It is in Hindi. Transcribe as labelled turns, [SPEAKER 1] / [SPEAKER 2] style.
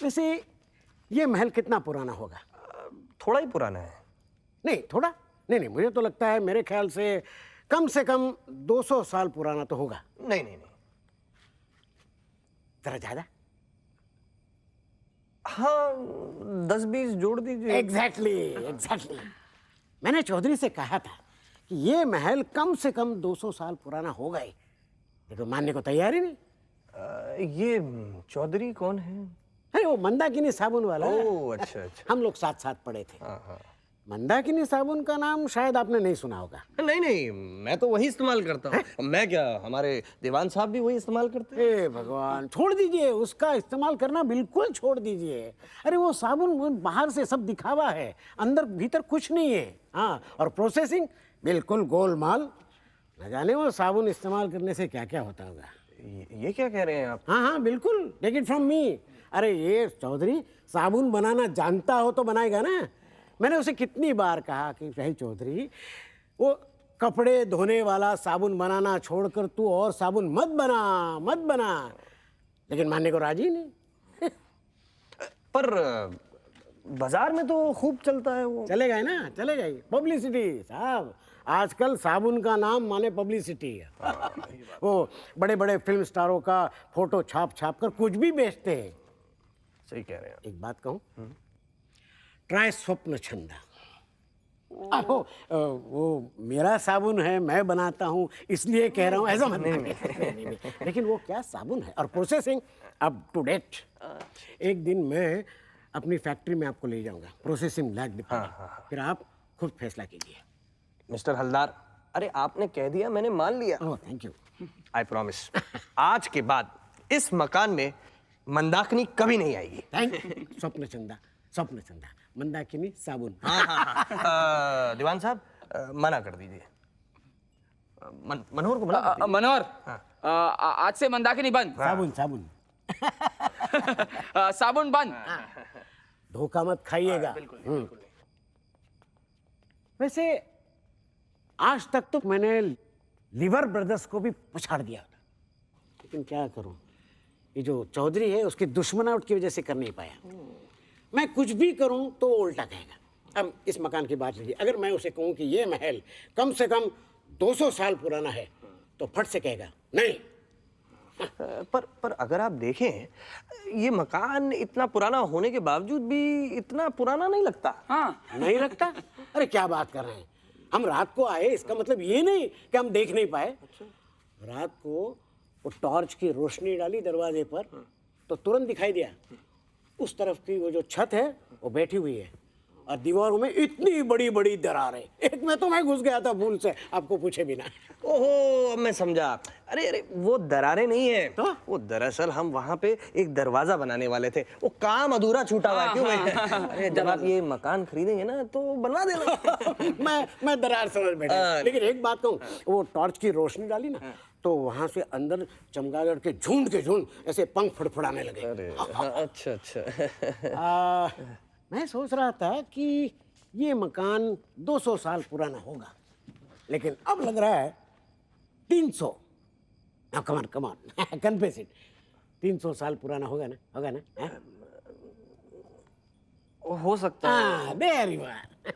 [SPEAKER 1] वैसे ये महल कितना पुराना होगा?
[SPEAKER 2] थोड़ा ही पुराना है।
[SPEAKER 1] नहीं थोड़ा नहीं, मुझे तो लगता है मेरे ख्याल से कम 200 साल पुराना तो होगा।
[SPEAKER 2] नहीं नहीं नहीं।
[SPEAKER 1] जरा ज्यादा?
[SPEAKER 2] हाँ 10-20 जोड़ दीजिए।
[SPEAKER 1] एग्जैक्टली। मैंने चौधरी से कहा था कि ये महल कम से कम 200 साल पुराना होगा ही, ये तो मानने को तैयार ही नहीं।
[SPEAKER 2] ये चौधरी कौन है?
[SPEAKER 1] अरे वो मंदाकिनी साबुन वाला।
[SPEAKER 2] ओह अच्छा।
[SPEAKER 1] हम लोग साथ साथ पढ़े थे।
[SPEAKER 2] हाँ।
[SPEAKER 1] मंदाकिनी साबुन का नाम शायद आपने नहीं सुना होगा।
[SPEAKER 2] नहीं मैं तो वही इस्तेमाल करता हूँ। मैं क्या, हमारे दीवान साहब भी वही इस्तेमाल करते हैं।
[SPEAKER 1] हे भगवान, छोड़ दीजिए उसका इस्तेमाल करना, बिल्कुल छोड़ दीजिए। अरे वो साबुन बाहर से सब दिखावा है, अंदर भीतर कुछ नहीं है। हाँ, और प्रोसेसिंग बिल्कुल गोलमाल। न जाने वो साबुन इस्तेमाल करने से क्या क्या होता होगा।
[SPEAKER 2] ये क्या कह रहे हैं आप?
[SPEAKER 1] हाँ बिल्कुल, टेक इट फ्रॉम मी। अरे ये चौधरी साबुन बनाना जानता हो तो बनाएगा ना। मैंने उसे कितनी बार कहा कि भाई चौधरी, वो कपड़े धोने वाला साबुन बनाना छोड़कर तू और साबुन मत बना, लेकिन मानने को राजी नहीं।
[SPEAKER 2] पर बाजार में तो खूब चलता है वो।
[SPEAKER 1] चलेगा ही ना, चलेगा ही। पब्लिसिटी साहब, आजकल साबुन का नाम माने पब्लिसिटी है। वो बड़े बड़े फिल्म स्टारों का फोटो छाप कर कुछ भी बेचते हैं।
[SPEAKER 2] सही कह रहे हैं।
[SPEAKER 1] एक बात कहूं, ट्राई स्वप्न छंदा। वो मेरा साबुन है, मैं बनाता हूँ इसलिए कह रहा हूँ, ऐसा मत नहीं। लेकिन वो क्या साबुन है और प्रोसेसिंग अप टू डेट। एक दिन मैं अपनी फैक्ट्री में आपको ले जाऊंगा, प्रोसेसिंग लैब दिखा। फिर आप खुद फैसला कीजिए।
[SPEAKER 2] मिस्टर हलदार, अरे आपने कह दिया, मैंने मान लिया।
[SPEAKER 1] Oh thank you.
[SPEAKER 2] I promise, आज के बाद इस मकान में मंदाकिनी कभी नहीं आएगी।
[SPEAKER 1] Thank you. स्वप्न चंदा मंदाकिनी साबुन।
[SPEAKER 2] दीवान साहब, मना कर दीजिए। मनोहर को मना कर दीजिए।
[SPEAKER 3] मनोहर, आज से मंदाकिनी बंद।
[SPEAKER 1] साबुन
[SPEAKER 3] साबुन बंद।
[SPEAKER 1] धोखा मत खाइएगा। वैसे आज तक तो मैंने लीवर ब्रदर्स को भी पछाड़ दिया था, लेकिन क्या करूं, ये जो चौधरी है उसकी दुश्मनावट की वजह से कर नहीं पाया। मैं कुछ भी करूं तो वो उल्टा कहेगा। अब इस मकान की बात लीजिए, अगर मैं उसे कहूं कि ये महल कम से कम 200 साल पुराना है तो फट से कहेगा नहीं।
[SPEAKER 2] पर अगर आप देखें, ये मकान इतना पुराना होने के बावजूद भी इतना पुराना नहीं लगता।
[SPEAKER 3] हाँ,
[SPEAKER 1] नहीं लगता? अरे क्या बात कर रहे हैं, हम रात को आए इसका मतलब ये नहीं कि हम देख नहीं पाए। रात को वो टॉर्च की रोशनी डाली दरवाजे पर तो तुरंत दिखाई दिया उस तरफ की वो जो छत है वो बैठी हुई है, और दीवारों में इतनी बड़ी बड़ी दरारें। एक में तो मैं घुस गया था भूल से, आपको पूछे बिना।
[SPEAKER 2] ओहो, अब मैं समझा। अरे वो दरारें नहीं है
[SPEAKER 1] तो? वो
[SPEAKER 2] दरअसल हम वहाँ पे एक दरवाजा बनाने वाले थे, वो काम अधूरा छूटा हुआ है। क्यों भाई? अरे जब आप ये मकान खरीदेंगे ना तो बनवा देना।
[SPEAKER 1] मैं दरार समझ बैठा। लेकिन एक बात कहूँ, वो टॉर्च की रोशनी डाली ना तो वहां से अंदर चमगादड़ के झुंड ऐसे पंख फड़फड़ाने लगे।
[SPEAKER 2] अच्छा।
[SPEAKER 1] मैं सोच रहा था कि ये मकान 200 साल पुराना होगा, लेकिन अब लग रहा है 300। कमान कन्फेस इट, 300 साल पुराना होगा ना?
[SPEAKER 3] हो सकता है।
[SPEAKER 1] There you are.